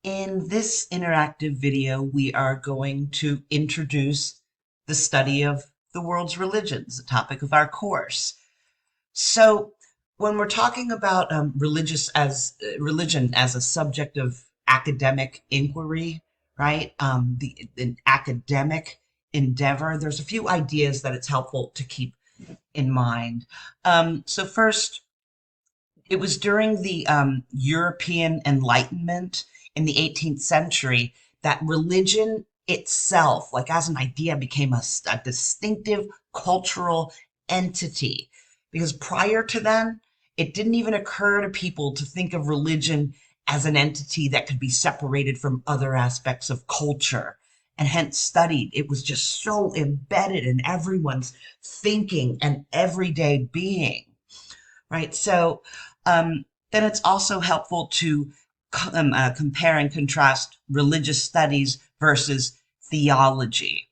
In this interactive video, we are going to introduce the study of the world's religions, the topic of our course. So, when we're talking about religion as a subject of academic inquiry, right? An academic endeavor, there's a few ideas that it's helpful to keep in mind. So first, it was during the European Enlightenment in the 18th century that religion itself, like as an idea, became a distinctive cultural entity. Because prior to then, it didn't even occur to people to think of religion as an entity that could be separated from other aspects of culture and hence studied. It was just so embedded in everyone's thinking and everyday being, right? So then it's also helpful to compare and contrast religious studies versus theology.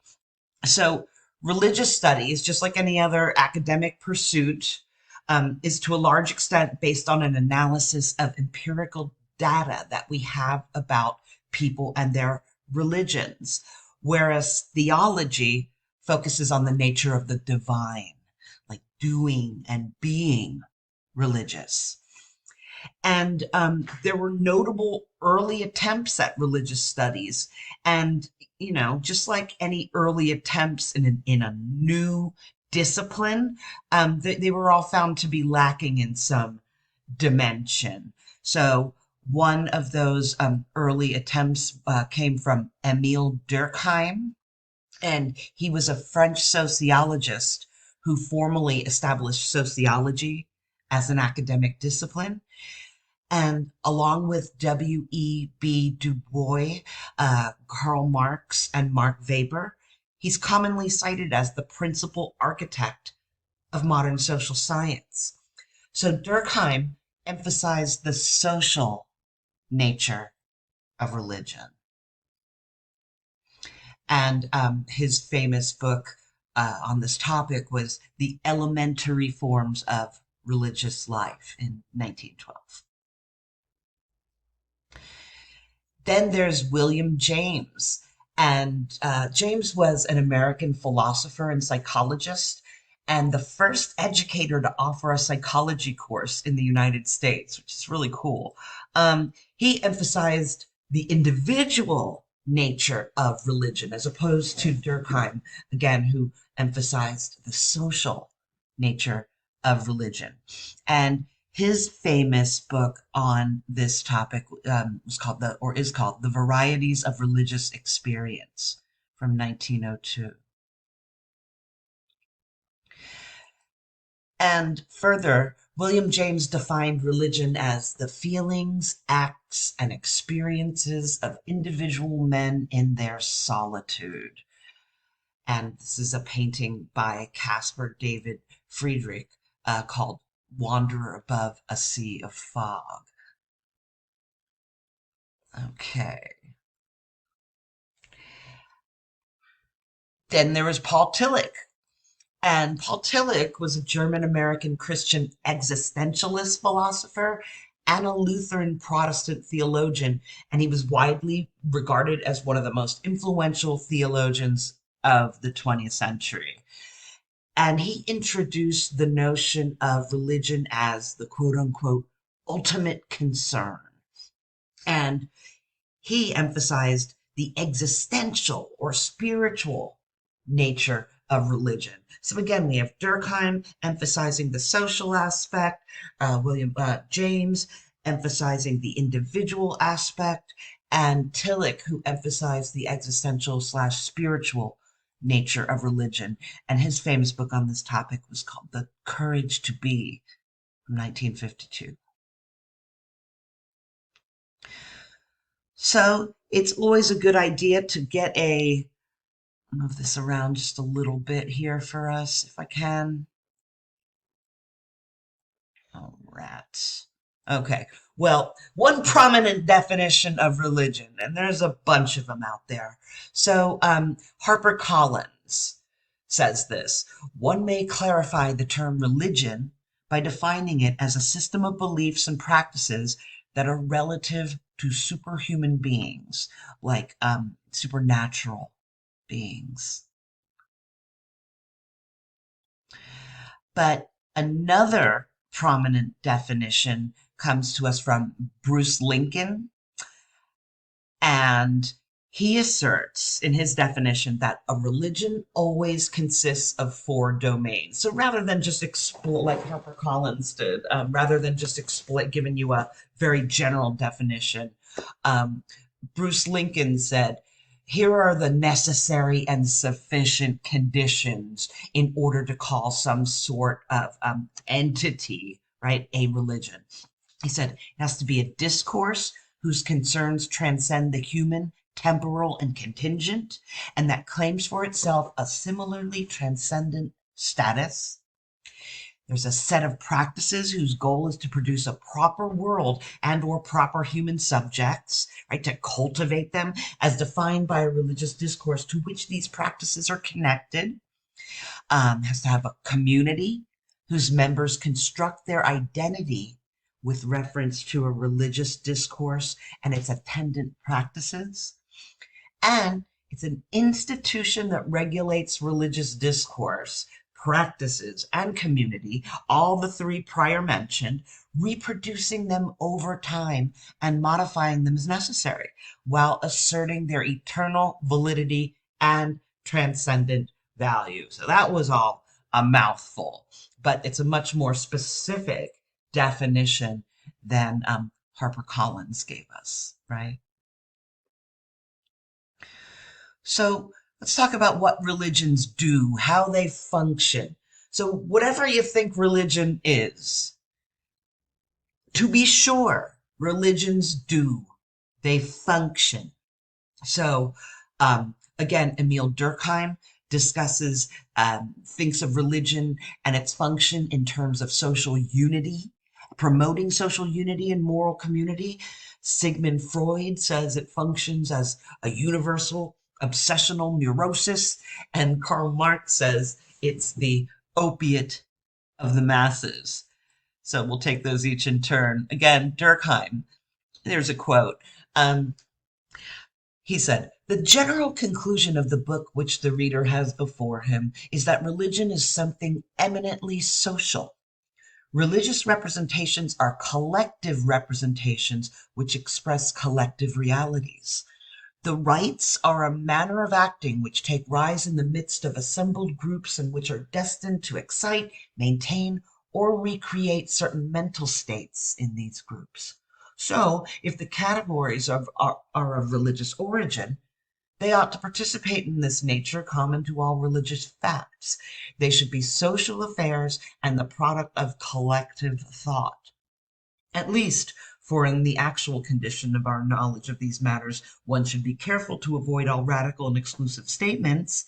So religious studies, just like any other academic pursuit, is to a large extent based on an analysis of empirical data that we have about people and their religions, whereas theology focuses on the nature of the divine, like doing and being religious. And there were notable early attempts at religious studies. And, just like any early attempts in a new discipline, they were all found to be lacking in some dimension. So one of those early attempts came from Emile Durkheim, and he was a French sociologist who formally established sociology as an academic discipline. And along with W.E.B. Du Bois, Karl Marx, and Mark Weber, he's commonly cited as the principal architect of modern social science. So Durkheim emphasized the social nature of religion. And his famous book on this topic was The Elementary Forms of Religious Life in 1912. Then there's William James. And James was an American philosopher and psychologist, and the first educator to offer a psychology course in the United States, which is really cool. He emphasized the individual nature of religion as opposed to Durkheim, again, who emphasized the social nature of religion. And his famous book on this topic is called The Varieties of Religious Experience from 1902. And further, William James defined religion as the feelings, acts, and experiences of individual men in their solitude. And this is a painting by Caspar David Friedrich called Wander Above a Sea of Fog. Okay. Then there was Paul Tillich. And Paul Tillich was a German-American Christian existentialist philosopher and a Lutheran Protestant theologian. And he was widely regarded as one of the most influential theologians of the 20th century. And he introduced the notion of religion as the quote unquote ultimate concern. And he emphasized the existential or spiritual nature of religion. So again, we have Durkheim emphasizing the social aspect, William James emphasizing the individual aspect, and Tillich, who emphasized the existential slash spiritual nature of religion. And his famous book on this topic was called The Courage to Be from 1952. So it's always a good idea to get move this around just a little bit here for us, if I can. Oh, rats. Okay. Well, one prominent definition of religion, and there's a bunch of them out there. So, HarperCollins says this: one may clarify the term religion by defining it as a system of beliefs and practices that are relative to superhuman beings, like supernatural beings. But another prominent definition comes to us from Bruce Lincoln, and he asserts in his definition that a religion always consists of four domains. So rather than just explain, like HarperCollins did, rather than just giving you a very general definition, um, Bruce Lincoln said, here are the necessary and sufficient conditions in order to call some sort of entity, right, a religion. He said it has to be a discourse whose concerns transcend the human, temporal, and contingent, and that claims for itself a similarly transcendent status. There's a set of practices whose goal is to produce a proper world and or proper human subjects, right, to cultivate them as defined by a religious discourse to which these practices are connected. Has to have a community whose members construct their identity with reference to a religious discourse and its attendant practices. And it's an institution that regulates religious discourse, practices, and community, all the three prior mentioned, reproducing them over time and modifying them as necessary, while asserting their eternal validity and transcendent value. So that was all a mouthful, but it's a much more specific definition than HarperCollins gave us, right? So let's talk about what religions do, how they function. So whatever you think religion is, to be sure, religions do. They function. So again, Emile Durkheim discusses, thinks of religion and its function in terms of social unity, promoting social unity and moral community. Sigmund Freud says it functions as a universal obsessional neurosis, and Karl Marx says it's the opiate of the masses. So we'll take those each in turn. Again, Durkheim, there's a quote. He said, the general conclusion of the book which the reader has before him is that religion is something eminently social. Religious representations are collective representations which express collective realities. The rites are a manner of acting which take rise in the midst of assembled groups and which are destined to excite, maintain, or recreate certain mental states in these groups. So, if the categories are of religious origin, they ought to participate in this nature common to all religious facts. They should be social affairs and the product of collective thought. At least, for in the actual condition of our knowledge of these matters, one should be careful to avoid all radical and exclusive statements.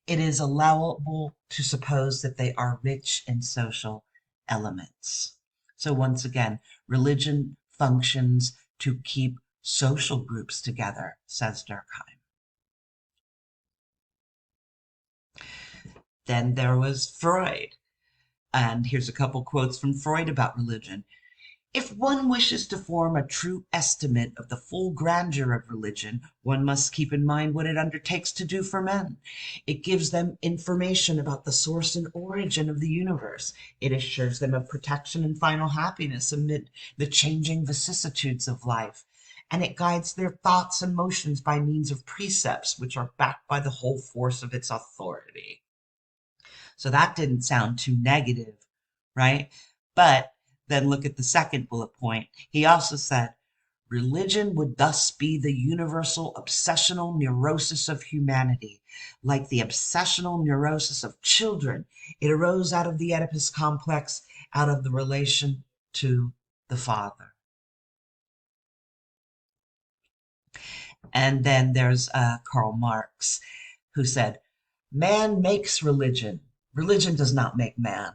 It is allowable to suppose that they are rich in social elements. So once again, religion functions to keep social groups together, says Durkheim. Then there was Freud. And here's a couple quotes from Freud about religion. If one wishes to form a true estimate of the full grandeur of religion, one must keep in mind what it undertakes to do for men. It gives them information about the source and origin of the universe. It assures them of protection and final happiness amid the changing vicissitudes of life. And it guides their thoughts and motions by means of precepts which are backed by the whole force of its authority. So that didn't sound too negative, right? But then look at the second bullet point. He also said, religion would thus be the universal obsessional neurosis of humanity. Like the obsessional neurosis of children, it arose out of the Oedipus complex, out of the relation to the father. And then there's Karl Marx, who said, man makes religion. Religion does not make man.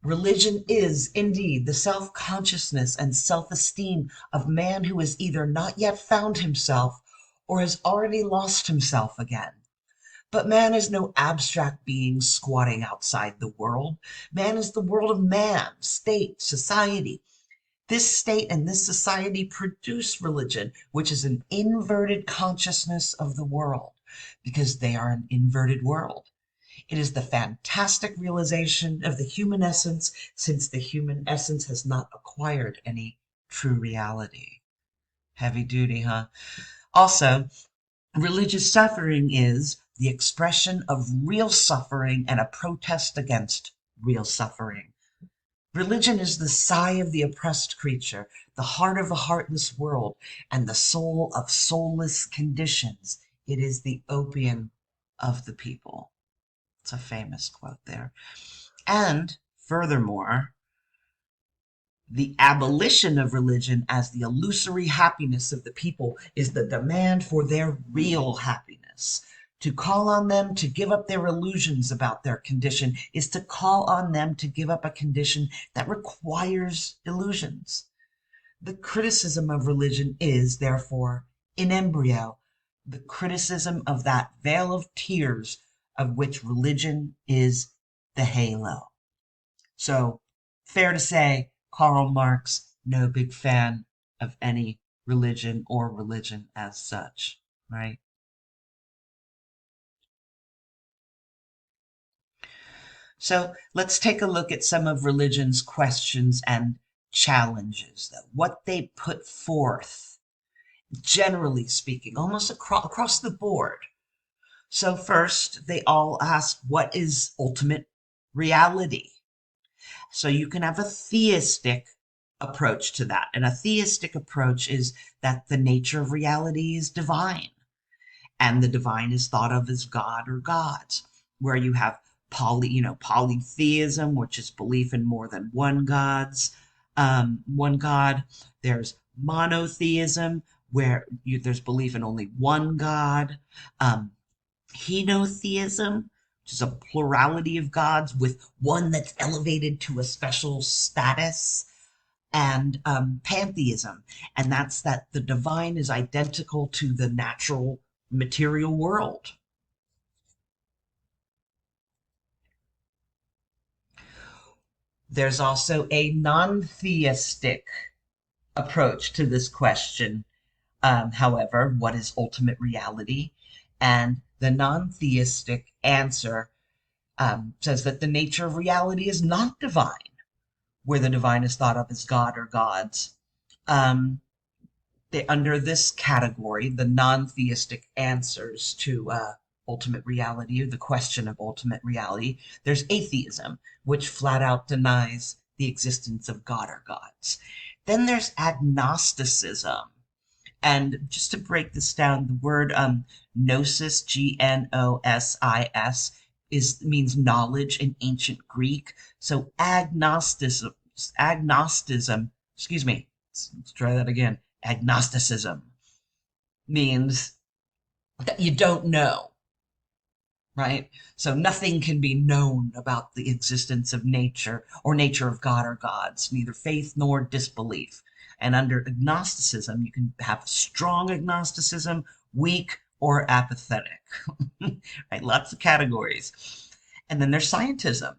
Religion is, indeed, the self-consciousness and self-esteem of man who has either not yet found himself or has already lost himself again. But man is no abstract being squatting outside the world. Man is the world of man, state, society. This state and this society produce religion, which is an inverted consciousness of the world, because they are an inverted world. It is the fantastic realization of the human essence, since the human essence has not acquired any true reality. Heavy duty, huh? Also, religious suffering is the expression of real suffering and a protest against real suffering. Religion is the sigh of the oppressed creature, the heart of a heartless world, and the soul of soulless conditions. It is the opium of the people. It's a famous quote there. And furthermore, the abolition of religion as the illusory happiness of the people is the demand for their real happiness. To call on them to give up their illusions about their condition is to call on them to give up a condition that requires illusions. The criticism of religion is, therefore, in embryo, the criticism of that veil of tears of which religion is the halo. So, fair to say, Karl Marx, no big fan of any religion or religion as such, right? So let's take a look at some of religion's questions and challenges, what they put forth, generally speaking, almost across the board. So first, they all ask, what is ultimate reality? So you can have a theistic approach to that. And a theistic approach is that the nature of reality is divine, and the divine is thought of as God or gods, where you have polytheism, which is belief in more than one God. There's monotheism, where there's belief in only one God. Henotheism, which is a plurality of gods with one that's elevated to a special status, and pantheism, and that's that the divine is identical to the natural material world. There's also a non-theistic approach to this question. However, what is ultimate reality? And the non-theistic answer says that the nature of reality is not divine, where the divine is thought of as God or gods. Under this category, the non-theistic answers to ultimate reality, or the question of ultimate reality, there's atheism, which flat out denies the existence of God or gods. Then there's agnosticism. And just to break this down, the word gnosis, Gnosis, means knowledge in ancient Greek. So agnosticism, excuse me, let's try that again. Agnosticism means that you don't know, right? So nothing can be known about the existence of nature or nature of God or gods, neither faith nor disbelief. And under agnosticism, you can have strong agnosticism, weak, or apathetic, right? Lots of categories. And then there's scientism,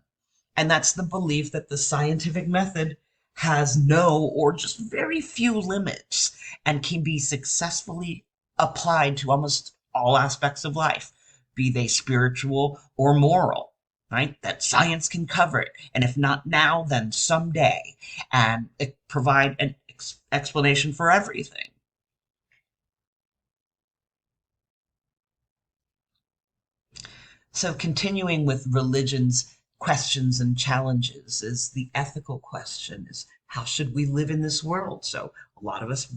and that's the belief that the scientific method has no or just very few limits and can be successfully applied to almost all aspects of life, be they spiritual or moral, right? That science can cover it. And if not now, then someday. And it provide an explanation for everything. So continuing with religion's questions and challenges is the ethical question, is how should we live in this world? So a lot of us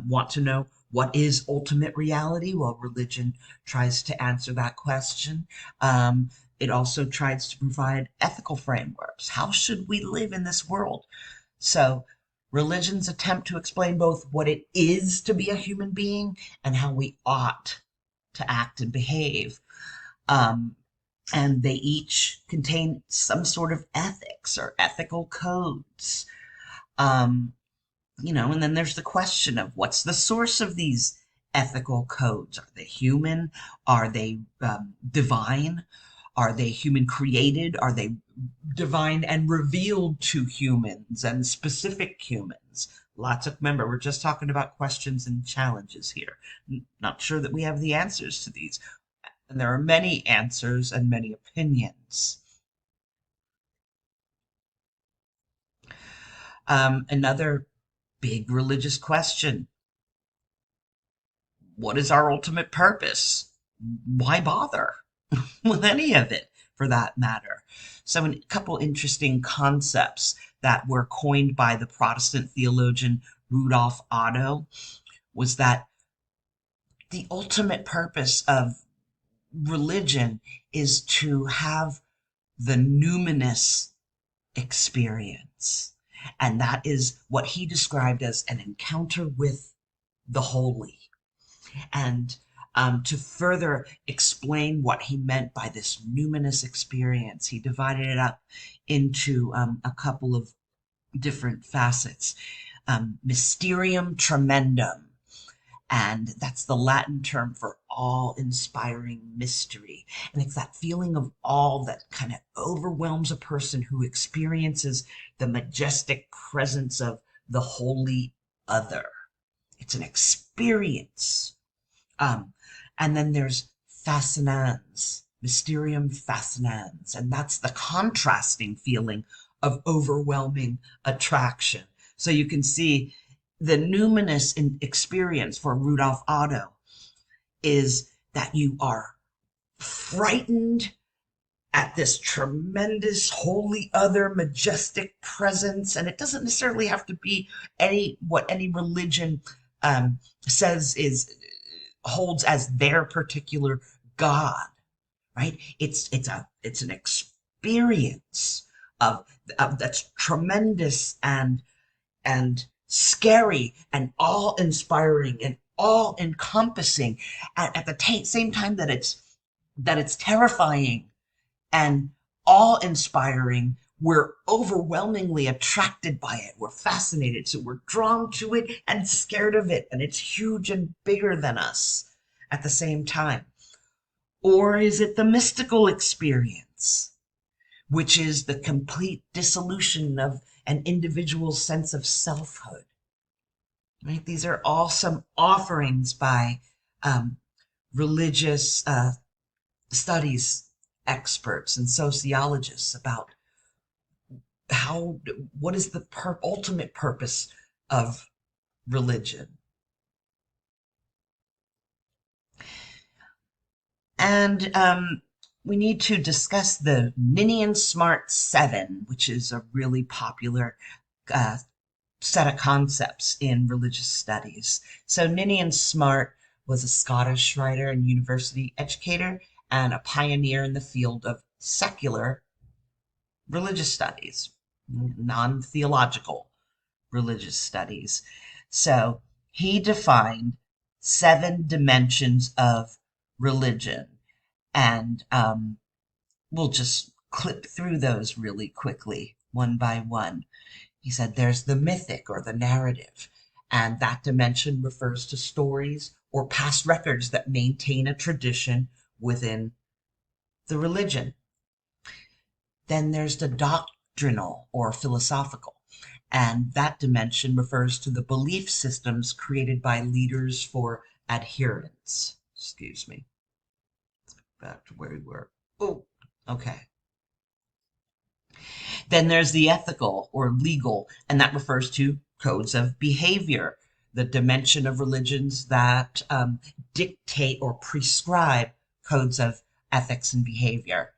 want to know, what is ultimate reality? Well, religion tries to answer that question. It also tries to provide ethical frameworks. How should we live in this world? So religion's attempt to explain both what it is to be a human being and how we ought to act and behave. Um, and they each contain some sort of ethics or ethical codes. Um, and then there's the question of what's the source of these ethical codes? Are they human? Are they divine? Are they human created? Are they divine and revealed to humans and specific humans? Remember, we're just talking about questions and challenges here. Not sure that we have the answers to these. And there are many answers and many opinions. Another big religious question. What is our ultimate purpose? Why bother with any of it, for that matter? So a couple interesting concepts that were coined by the Protestant theologian Rudolf Otto was that the ultimate purpose of religion is to have the numinous experience. And that is what he described as an encounter with the holy. And to further explain what he meant by this numinous experience, he divided it up into a couple of different facets. Mysterium tremendum, and that's the Latin term for awe-inspiring mystery. And it's that feeling of awe that kind of overwhelms a person who experiences the majestic presence of the holy other. It's an experience. And then there's fascinans, mysterium fascinans, and that's the contrasting feeling of overwhelming attraction. So you can see the numinous experience for Rudolf Otto is that you are frightened at this tremendous holy other majestic presence, and it doesn't necessarily have to be what any religion says is holds as their particular God, right? It's an experience of that's tremendous and scary and awe-inspiring and all-encompassing at the same time that it's terrifying and awe-inspiring. We're overwhelmingly attracted by it. We're fascinated, so we're drawn to it and scared of it, and it's huge and bigger than us at the same time. Or is it the mystical experience, which is the complete dissolution of an individual's sense of selfhood? Right? These are all some offerings by religious studies experts and sociologists about what is the ultimate purpose of religion. And we need to discuss the Minion Smart 7, which is a really popular set of concepts in religious studies. So Minion Smart was a Scottish writer and university educator and a pioneer in the field of secular religious studies, non-theological religious studies. So he defined 7 dimensions of religion, and we'll just clip through those really quickly, one by one. He said there's the mythic or the narrative, and that dimension refers to stories or past records that maintain a tradition within the religion. Then there's the doctrinal or philosophical, and that dimension refers to the belief systems created by leaders for adherents. Excuse me. Let's go back to where we were. Oh, okay. Then there's the ethical or legal, and that refers to codes of behavior, the dimension of religions that dictate or prescribe codes of ethics and behavior.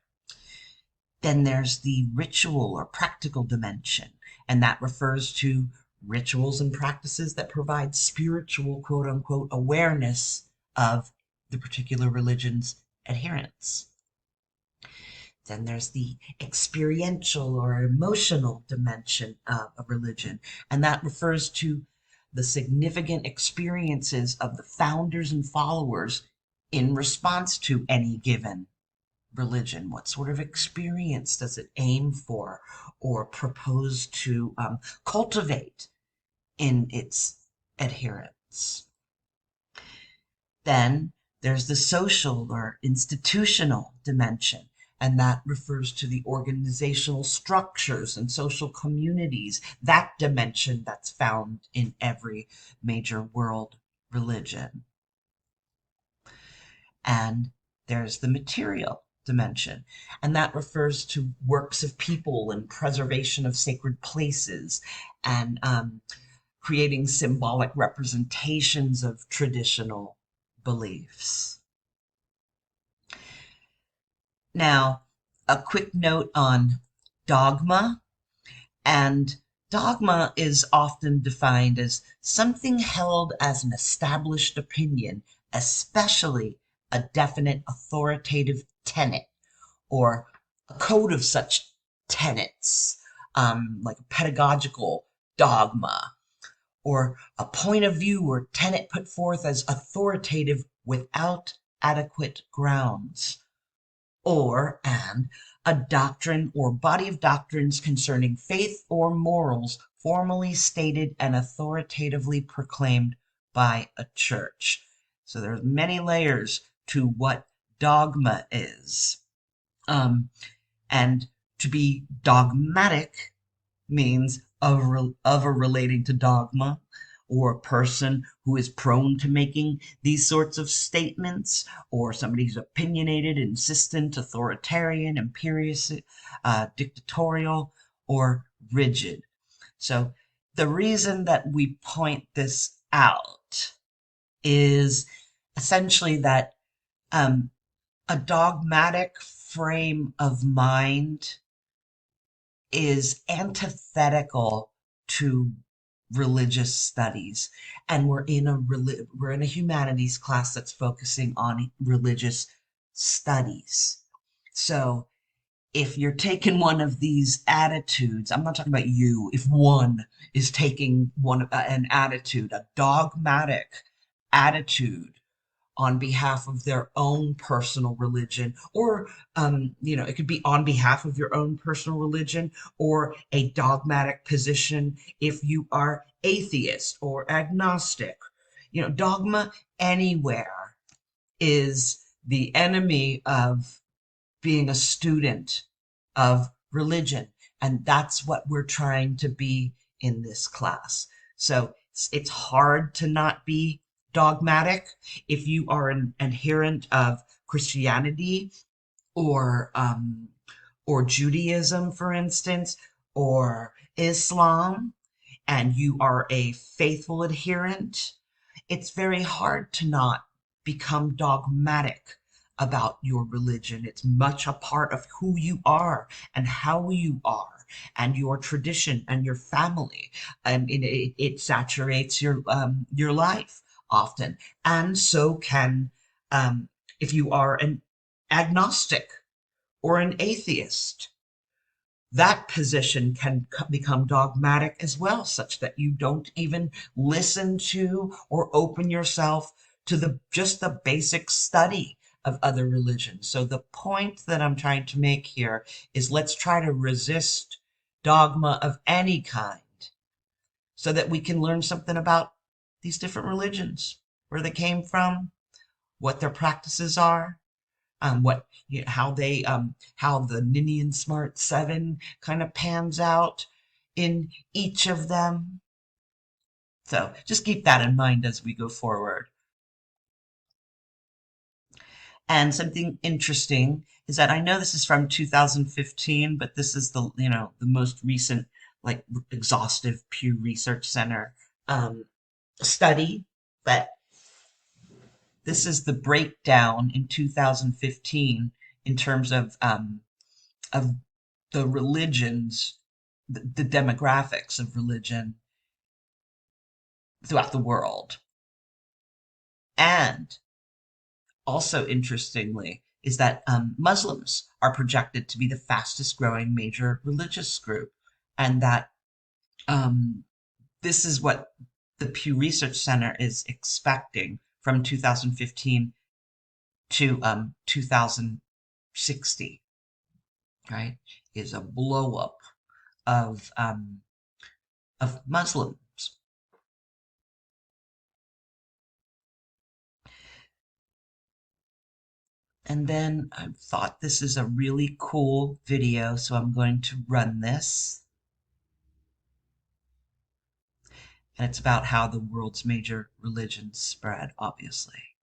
Then there's the ritual or practical dimension, and that refers to rituals and practices that provide spiritual, quote unquote, awareness of the particular religion's adherents. Then there's the experiential or emotional dimension of a religion, and that refers to the significant experiences of the founders and followers in response to any given religion. What sort of experience does it aim for or propose to cultivate in its adherents? Then there's the social or institutional dimension, and that refers to the organizational structures and social communities, that dimension that's found in every major world religion. And there's the material dimension, and that refers to works of people and preservation of sacred places and creating symbolic representations of traditional beliefs. Now, a quick note on dogma. And dogma is often defined as something held as an established opinion, especially a definite authoritative tenet or a code of such tenets, like a pedagogical dogma, or a point of view or tenet put forth as authoritative without adequate grounds, and a doctrine or body of doctrines concerning faith or morals formally stated and authoritatively proclaimed by a church. So there's many layers to what dogma is. And to be dogmatic means of or relating to dogma, or a person who is prone to making these sorts of statements, or somebody who's opinionated, insistent, authoritarian, imperious, dictatorial, or rigid. So the reason that we point this out is essentially that a dogmatic frame of mind is antithetical to religious studies, and we're in a humanities class that's focusing on religious studies. So if you're taking one of these attitudes, I'm not talking about you, if one is taking an attitude, a dogmatic attitude on behalf of their own personal religion, or it could be on behalf of your own personal religion, or a dogmatic position if you are atheist or agnostic. Dogma anywhere is the enemy of being a student of religion, and that's what we're trying to be in this class. So it's hard to not be dogmatic if you are an adherent of Christianity or Judaism, for instance, or Islam, and you are a faithful adherent. It's very hard to not become dogmatic about your religion. It's much a part of who you are and how you are, and your tradition and your family, and it saturates your life often. And so can if you are an agnostic or an atheist, that position can become dogmatic as well, such that you don't even listen to or open yourself to just the basic study of other religions. So the point that I'm trying to make here is, let's try to resist dogma of any kind so that we can learn something about these different religions, where they came from, what their practices are, how the Minion Smart 7 kind of pans out in each of them. So just keep that in mind as we go forward. And something interesting is that I know this is from 2015, but this is the most recent, like, exhaustive Pew Research Center study. But this is the breakdown in 2015 in terms of the religions, the demographics of religion throughout the world. And also, interestingly, is that Muslims are projected to be the fastest growing major religious group, and that this is what the Pew Research Center is expecting from 2015 to 2060, right? Is a blow up of Muslims. And then I thought this is a really cool video, so I'm going to run this. And it's about how the world's major religions spread, obviously.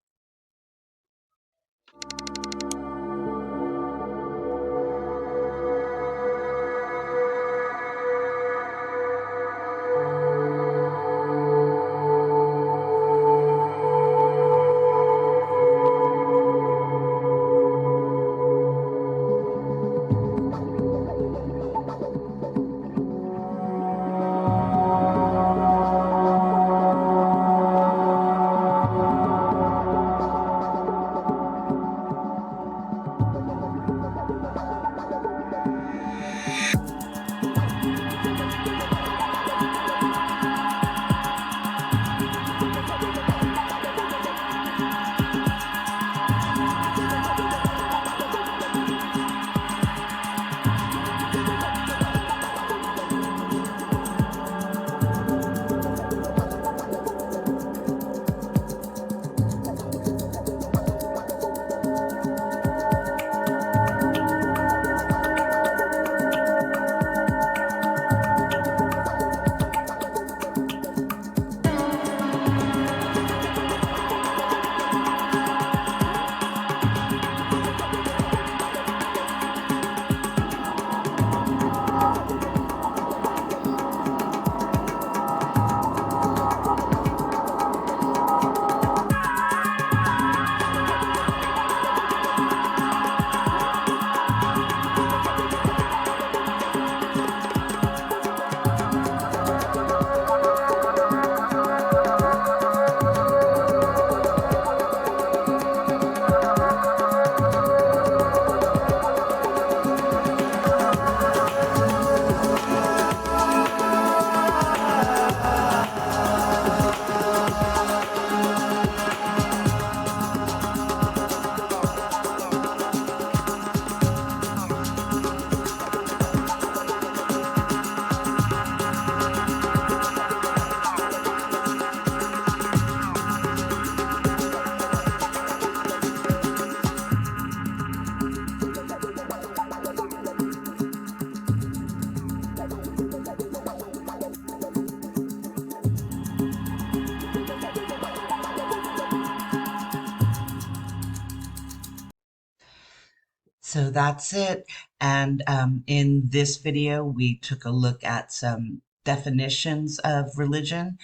So that's it. And in this video, we took a look at some definitions of religion,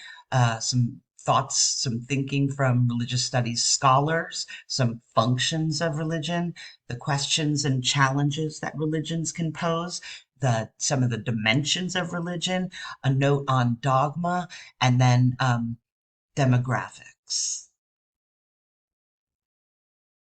some thoughts, some thinking from religious studies scholars, some functions of religion, the questions and challenges that religions can pose, some of the dimensions of religion, a note on dogma, and then demographics.